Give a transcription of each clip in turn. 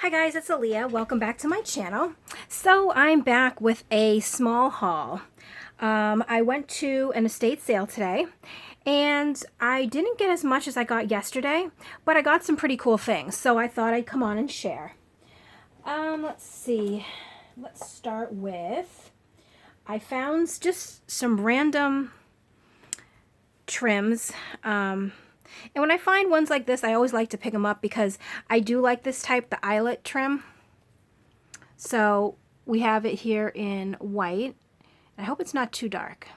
Hi guys, it's Aaliyah. Welcome back to my channel. So I'm back with a small haul. I went to an estate sale today and I didn't get as much as I got yesterday, but I got some pretty cool things. So I thought I'd come on and share. Let's see. Let's start with, I found just some random trims. And when I find ones like this, I always like to pick them up because I do like this type, the eyelet trim. So we have it here in white. I hope it's not too dark.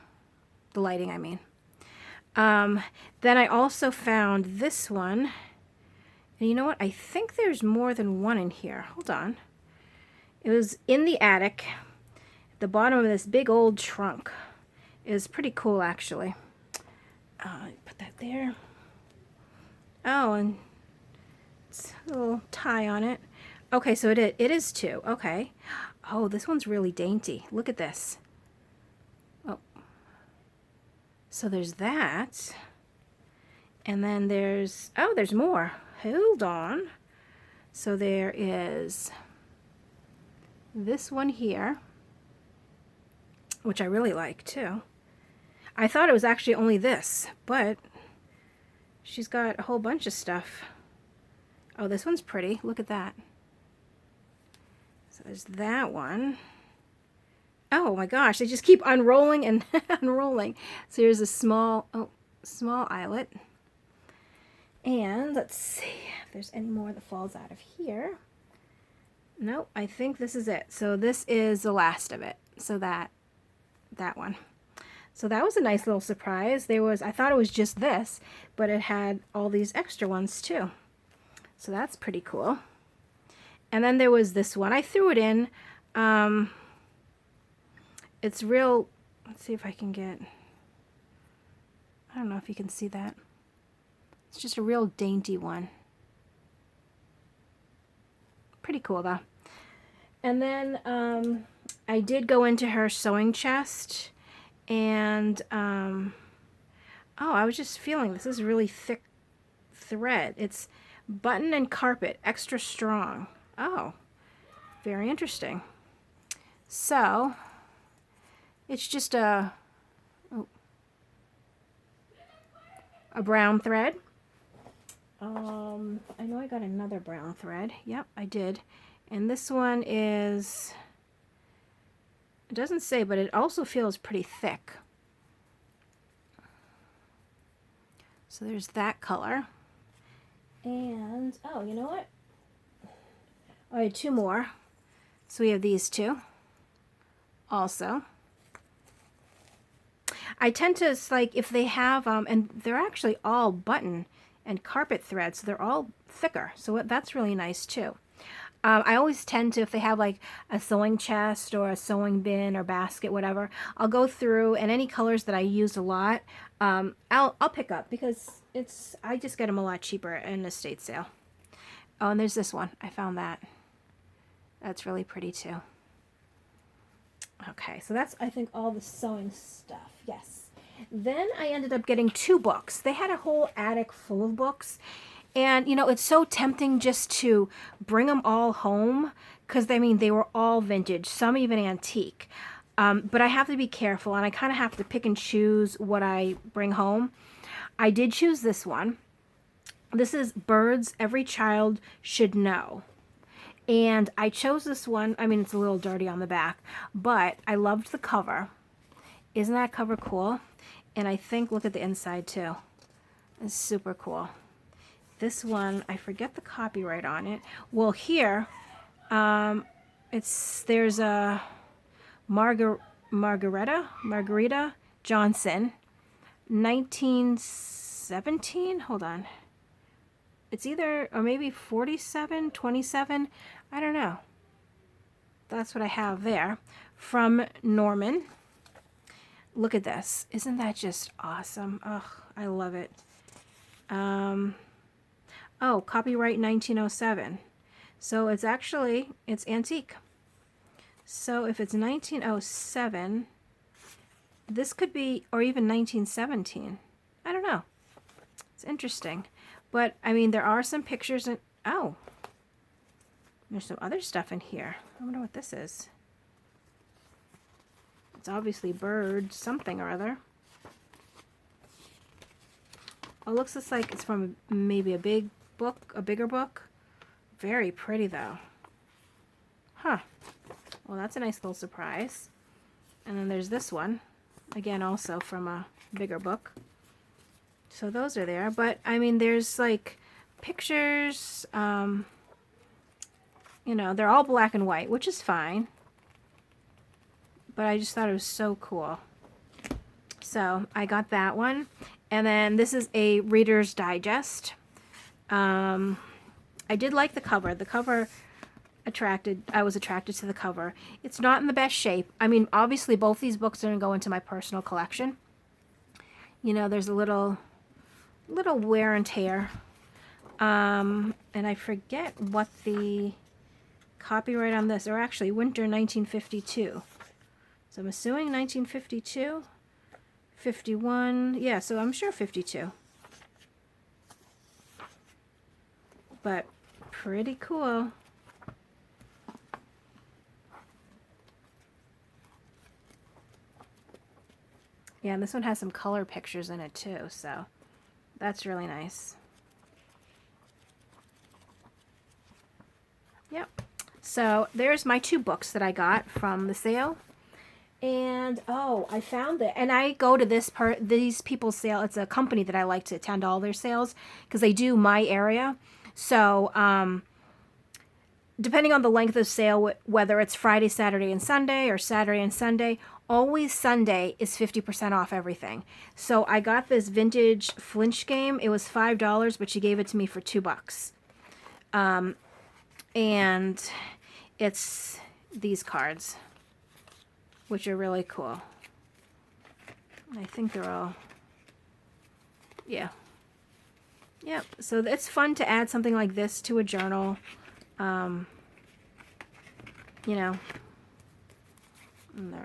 The lighting, I mean. Then I also found this one. And you know what? I think there's more than one in here. Hold on. It was in the attic. At the bottom of this big old trunk. It was pretty cool, actually. Put that there. Oh, and it's a little tie on it. Okay, so it is two. Okay. Oh, this one's really dainty. Look at this. Oh. So there's that. And then there's, oh, there's more. Hold on. So there is this one here, which I really like too. I thought it was actually only this, but she's got a whole bunch of stuff. Oh, this one's pretty. Look at that. So there's that one. Oh my gosh, they just keep unrolling and unrolling. So here's a small eyelet. And let's see if there's any more that falls out of here. Nope, I think this is it. So this is the last of it. So that one. So that was a nice little surprise. I thought it was just this, but it had all these extra ones too. So that's pretty cool. And then there was this one. I threw it in. It's real, let's see if I can get, I don't know if you can see that. It's just a real dainty one. Pretty cool though. And then I did go into her sewing chest. And, oh, I was just feeling this is really thick thread. It's button and carpet, extra strong. Oh, very interesting. So, it's just a brown thread. I know I got another brown thread. Yep, I did. And this one is, it doesn't say, but it also feels pretty thick. So there's that color. And, oh, you know what? Oh, I had two more. So we have these two also. I tend to, like, if they have, and they're actually all button and carpet threads, so they're all thicker. So that's really nice too. I always tend to, if they have like a sewing chest or a sewing bin or basket, whatever, I'll go through, and any colors that I use a lot, I'll pick up because I just get them a lot cheaper in an estate sale. Oh, and there's this one. I found that. That's really pretty too. Okay, so that's, I think, all the sewing stuff. Yes. Then I ended up getting two books. They had a whole attic full of books. And, you know, it's so tempting just to bring them all home because, I mean, they were all vintage, some even antique. But I have to be careful, and I kind of have to pick and choose what I bring home. I did choose this one. This is Birds Every Child Should Know. And I chose this one. I mean, it's a little dirty on the back, but I loved the cover. Isn't that cover cool? And I think, look at the inside too. It's super cool. This one, I forget the copyright on it. Well, here, there's a Margarita Johnson, 1917. Hold on. It's either, or maybe 47, 27. I don't know. That's what I have there. From Norman. Look at this. Isn't that just awesome? Oh, I love it. Oh, copyright 1907. So it's actually, it's antique. So if it's 1907, this could be, or even 1917. I don't know. It's interesting. But, I mean, there are some pictures in, oh. There's some other stuff in here. I wonder what this is. It's obviously bird something or other. Oh, it looks just like it's from maybe a big book, a bigger book. Very pretty though. Huh. Well, that's a nice little surprise. And then there's this one. Again, also from a bigger book. So those are there. But, I mean, there's like pictures. You know, they're all black and white, which is fine. But I just thought it was so cool. So I got that one. And then this is a Reader's Digest. I did like the cover. The cover I was attracted to the cover. It's not in the best shape. I mean, obviously both these books are going to go into my personal collection. You know, there's a little wear and tear. And I forget what the copyright on this, or actually winter 1952. So I'm assuming 1952, 51, yeah, so I'm sure 52. But pretty cool. Yeah, and this one has some color pictures in it too, so that's really nice. Yep. So there's my 2 books that I got from the sale. And oh, I found it. And I go to these people's sale. It's a company that I like to attend all their sales because they do my area. So depending on the length of sale, whether it's Friday, Saturday, and Sunday or Saturday and Sunday, always Sunday is 50% off everything. So I got this vintage flinch game. It was $5, but she gave it to me for $2. And it's these cards, which are really cool. I think they're all, yeah. Yep, so it's fun to add something like this to a journal. You know,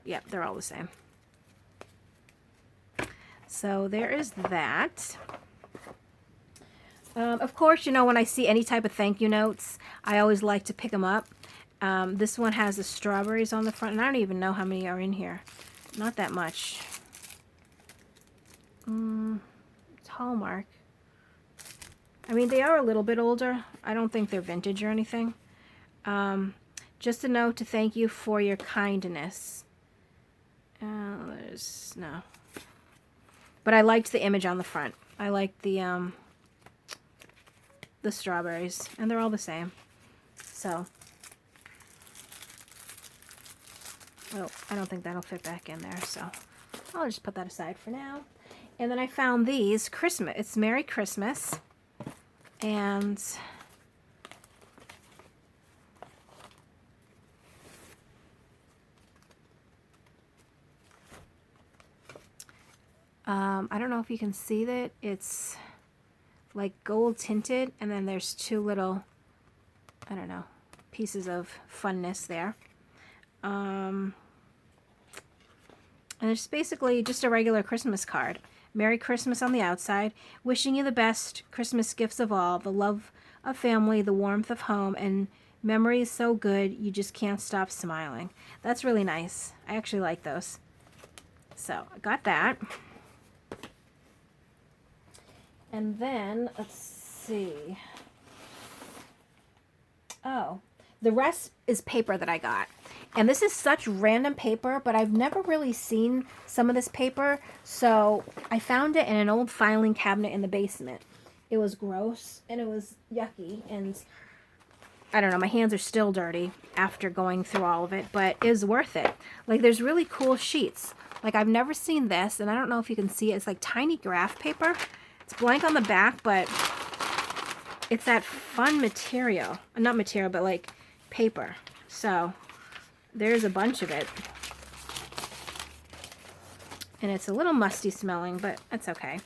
yep, they're all the same. So there is that. Of course, you know, when I see any type of thank you notes, I always like to pick them up. This one has the strawberries on the front, and I don't even know how many are in here. Not that much. It's Hallmark. I mean, they are a little bit older. I don't think they're vintage or anything. Just a note to thank you for your kindness. No. But I liked the image on the front. I liked the strawberries, and they're all the same. So, well, I don't think that'll fit back in there, so I'll just put that aside for now. And then I found these Christmas. It's Merry Christmas, and I don't know if you can see that. It's like gold tinted, and then there's 2 little, I don't know, pieces of funness there. And it's basically just a regular Christmas card. Merry Christmas on the outside, wishing you the best Christmas gifts of all, the love of family, the warmth of home, and memories so good you just can't stop smiling. That's really nice. I actually like those. So I got that. And then, let's see. Oh, the rest is paper that I got. And this is such random paper, but I've never really seen some of this paper. So I found it in an old filing cabinet in the basement. It was gross and it was yucky. And I don't know, my hands are still dirty after going through all of it, but it was worth it. Like, there's really cool sheets. Like, I've never seen this, and I don't know if you can see it. It's like tiny graph paper. It's blank on the back, but it's that fun material. Not material, but like paper. So there's a bunch of it. And it's a little musty smelling, but that's okay.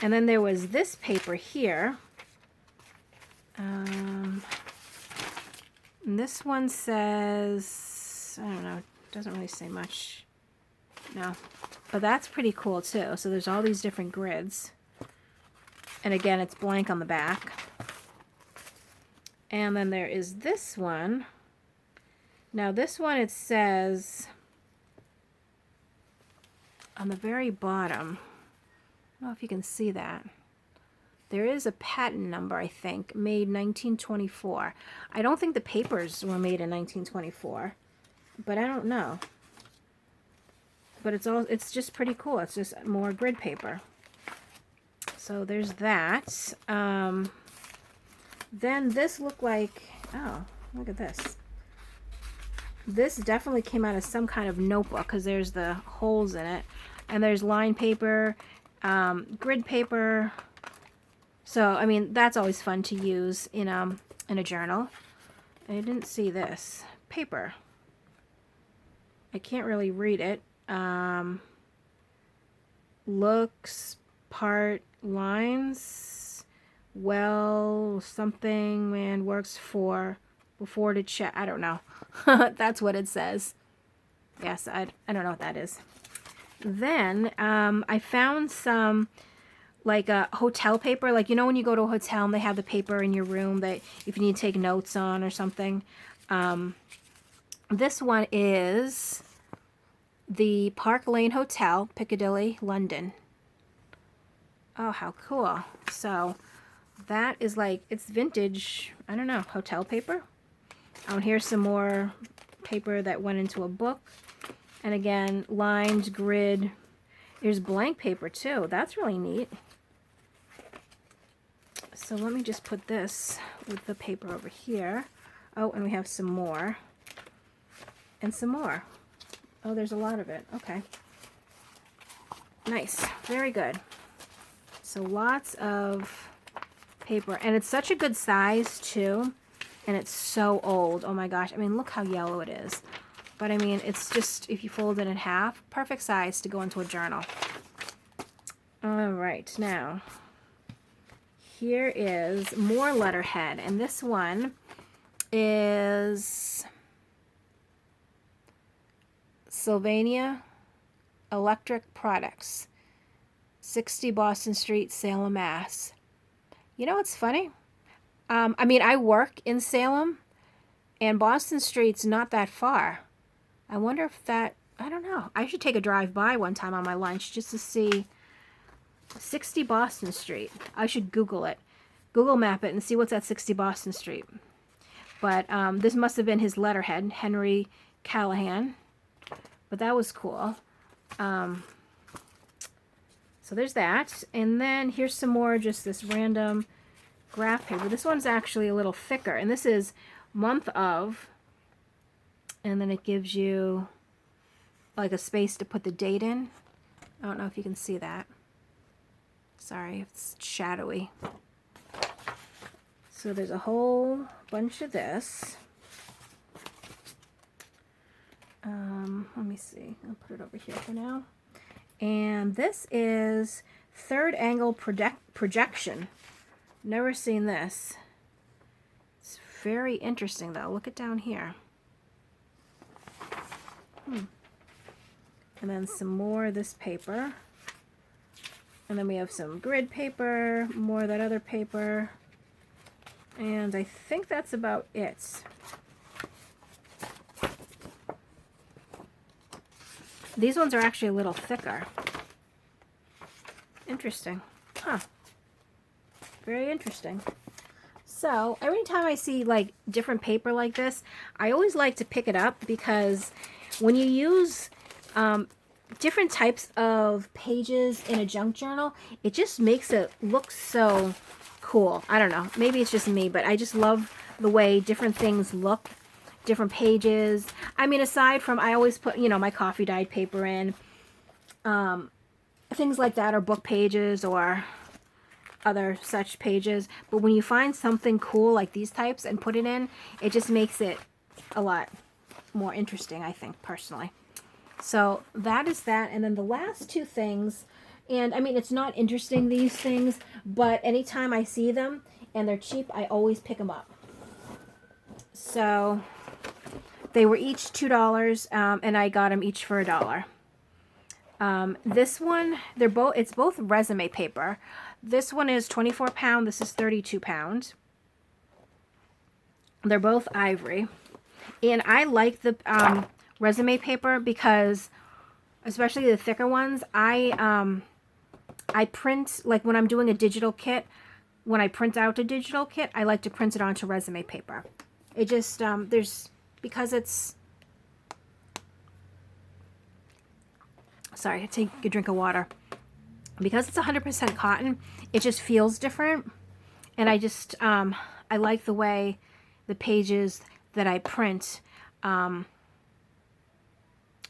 And then there was this paper here. And this one says, I don't know, it doesn't really say much. No. But that's pretty cool too. So there's all these different grids. And again, it's blank on the back. And then there is this one. Now this one, it says on the very bottom, I don't know if you can see that. There is a patent number, I think, made 1924. I don't think the papers were made in 1924, but I don't know. But it's just pretty cool. It's just more grid paper. So there's that. Then this looked like, oh, look at this. This definitely came out of some kind of notebook because there's the holes in it. And there's line paper, grid paper. So, I mean, that's always fun to use in a journal. I didn't see this. Paper. I can't really read it. Looks, part, lines, well, something, man, works for, before to check. I don't know. That's what it says. Yes, I don't know what that is. Then, I found some, like a hotel paper, like, you know, when you go to a hotel and they have the paper in your room that if you need to take notes on or something. This one is the Park Lane Hotel, Piccadilly, London. Oh, how cool. So that is like, it's vintage, I don't know, hotel paper. Oh, and here's some more paper that went into a book. And again, lined, grid. There's blank paper too. That's really neat. So let me just put this with the paper over here. Oh, and we have some more. And some more. Oh, there's a lot of it. Okay. Nice. Very good. So lots of paper. And it's such a good size, too. And it's so old. Oh, my gosh. I mean, look how yellow it is. But, I mean, it's just, if you fold it in half, perfect size to go into a journal. All right. Now, here is more letterhead. And this one is Sylvania Electric Products, 60 Boston Street, Salem, Mass. You know what's funny? I mean, I work in Salem, and Boston Street's not that far. I wonder if that, I don't know. I should take a drive by one time on my lunch just to see 60 Boston Street. I should Google it. Google map it and see what's at 60 Boston Street. But this must have been his letterhead, Henry Callahan. But that was cool. So there's that. And then here's some more, just this random graph paper. This one's actually a little thicker. And this is month of. And then it gives you like a space to put the date in. I don't know if you can see that. Sorry, it's shadowy. So there's a whole bunch of this. Let me see. I'll put it over here for now. And this is third angle projection. Never seen this. It's very interesting though. Look it down here. And then some more of this paper. And then we have some grid paper, more of that other paper. And I think that's about it. These ones are actually a little thicker. Interesting. Huh. Very interesting. So every time I see like different paper like this, I always like to pick it up because when you use different types of pages in a junk journal, it just makes it look so cool. I don't know. Maybe it's just me, but I just love the way different things look. Different pages. I mean, aside from, I always put, you know, my coffee dyed paper in. Things like that, or book pages or other such pages. But when you find something cool like these types and put it in, it just makes it a lot more interesting, I think, personally. So that is that. And then the last two things, and I mean, it's not interesting, these things, but anytime I see them and they're cheap, I always pick them up. So they were each $2, and I got them each for $1. This one, it's both resume paper. This one is 24 pound. This is 32 pound. They're both ivory. And I like the resume paper because, especially the thicker ones, I print, like when I'm doing a digital kit, when I print out a digital kit, I like to print it onto resume paper. It just, because it's, sorry, I take a drink of water. Because it's 100% cotton, it just feels different. And I just, I like the way the pages that I print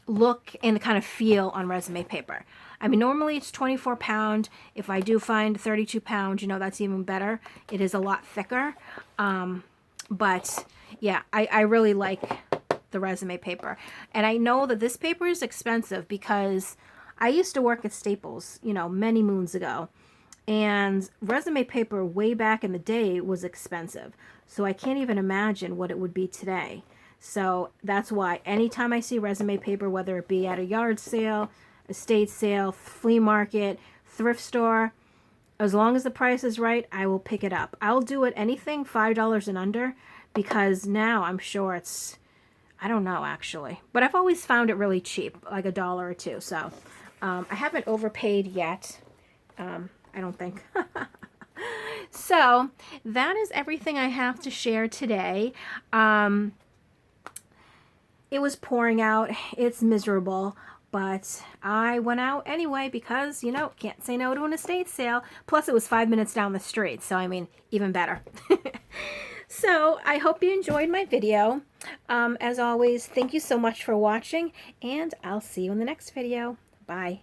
look and kind of feel on resume paper. I mean, normally it's 24 pound. If I do find 32 pound, you know, that's even better. It is a lot thicker. But yeah, I really like the resume paper. And I know that this paper is expensive because I used to work at Staples, you know, many moons ago. And resume paper way back in the day was expensive. So I can't even imagine what it would be today. So that's why anytime I see resume paper, whether it be at a yard sale, estate sale, flea market, thrift store, as long as the price is right, I will pick it up. I'll do it anything $5 and under, because now I'm sure it's, I don't know actually, but I've always found it really cheap, like $1 or $2. So I haven't overpaid yet. I don't think. So that is everything I have to share today. It was pouring out. It's miserable, but I went out anyway because, you know, can't say no to an estate sale. Plus it was 5 minutes down the street. So, I mean, even better. So I hope you enjoyed my video. As always, thank you so much for watching, and I'll see you in the next video. Bye.